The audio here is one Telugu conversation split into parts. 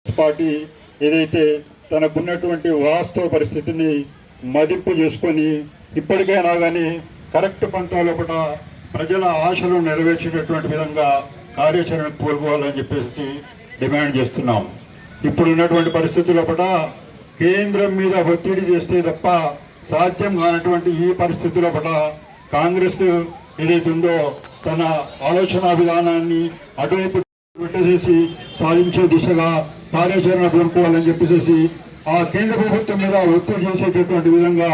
పార్టీ ఏదైతే తనకున్నటువంటి వాస్తవ పరిస్థితిని మదింపు చేసుకొని ఇప్పటికైనా కానీ కరెక్ట్ పంతాల పట ప్రజల ఆశలు నెరవేర్చేటటువంటి విధంగా కార్యాచరణ కోల్పోవాలని చెప్పేసి డిమాండ్ చేస్తున్నాం. ఇప్పుడున్నటువంటి పరిస్థితుల పట కేంద్రం మీద ఒత్తిడి చేస్తే తప్ప సాధ్యం కానటువంటి ఈ పరిస్థితుల పట కాంగ్రెస్ ఏదైతే ఉందో తన ఆలోచన విధానాన్ని అటువైపు పెట్టేసేసి సాధించే దిశగా కార్యాచరణ కోరుకోవాలని చెప్పేసి ఆ కేంద్ర ప్రభుత్వం మీద ఒత్తిడి చేసేటటువంటి విధంగా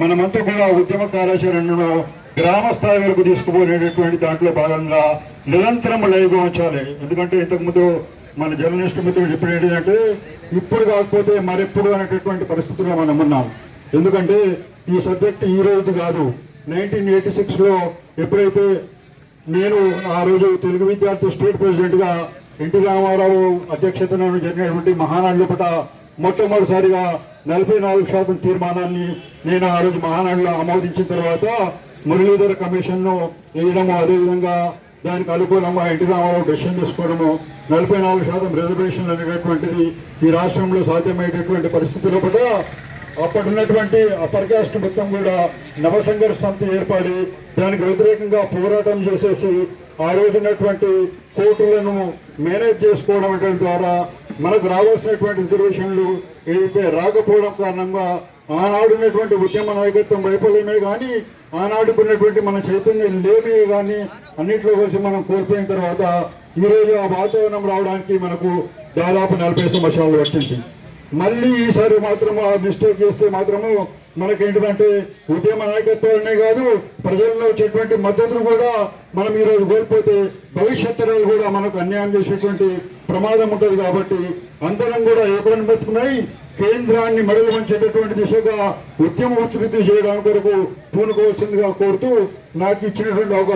మనమంతా కూడా ఉద్యమ కార్యాచరణలో గ్రామ స్థాయి వరకు తీసుకుపోయేటటువంటి దాంట్లో భాగంగా నిరంతరం లైవ్గా ఉంచాలి. ఎందుకంటే ఇంతకుముందు మన జర్నలిస్ట్ మిత్రులు చెప్పిన ఏంటంటే ఇప్పుడు కాకపోతే మరెప్పుడు అనేటటువంటి పరిస్థితుల్లో మనం ఉన్నాం. ఎందుకంటే ఈ సబ్జెక్ట్ ఈ రోజు కాదు, 1986లో ఎప్పుడైతే నేను ఆ రోజు తెలుగు విద్యార్థి స్టేట్ ప్రెసిడెంట్గా ఎన్టీ రామారావు అధ్యక్షతన జరిగినటువంటి మహానాడు పట మొట్టమొదటిసారిగా 44% తీర్మానాన్ని నేను ఆ రోజు మహానాడులో ఆమోదించిన తర్వాత మురళీధర కమిషన్ను వేయడము, అదేవిధంగా దానికి అనుకూలంగా ఎన్టీ రామారావు డెసిషన్ తీసుకోవడము, 44% రిజర్వేషన్లు అనేటటువంటిది ఈ రాష్ట్రంలో సాధ్యమయ్యేటటువంటి పరిస్థితుల్లో కూడా అప్పటిన్నటువంటి అప్పర్ కాస్ట్ మొత్తం కూడా నవసంఘర్ష సమితి ఏర్పడి దానికి వ్యతిరేకంగా పోరాటం చేసేసి ఆ రోజున్నటువంటి కోర్టులను మేనేజ్ చేసుకోవడం ద్వారా మనకు రావాల్సినటువంటి రిజర్వేషన్లు ఏదైతే రాకపోవడం కారణంగా ఆనాడున్నటువంటి ఉద్యమ నాయకత్వం వైఫల్యమే కానీ ఆనాడుకున్నటువంటి మన చైతన్యం లేమే కానీ అన్నింటిలో కలిసి మనం కోల్పోయిన తర్వాత ఈరోజు ఆ వాతావరణం రావడానికి మనకు దాదాపు 40 సంవత్సరాలు పట్టింది. మళ్ళీ ఈసారి మాత్రము ఆ మిస్టేక్ చేస్తే మాత్రము మనకేంటిదంటే ఉద్యమ నాయకత్వాలనే కాదు ప్రజల్లో వచ్చేటువంటి మద్దతును కూడా మనం ఈరోజు కోల్పోతే భవిష్యత్తులో కూడా మనకు అన్యాయం చేసేటువంటి ప్రమాదం ఉంటుంది. కాబట్టి అందరం కూడా ఏకమని బతుకున్నాయి కేంద్రాన్ని మెడలు వంచేటటువంటి దిశగా ఉద్యమ ఉధృతి చేయడానికి వరకు పూనుకోవాల్సిందిగా కోరుతూ నాకు ఇచ్చినటువంటి అవకాశం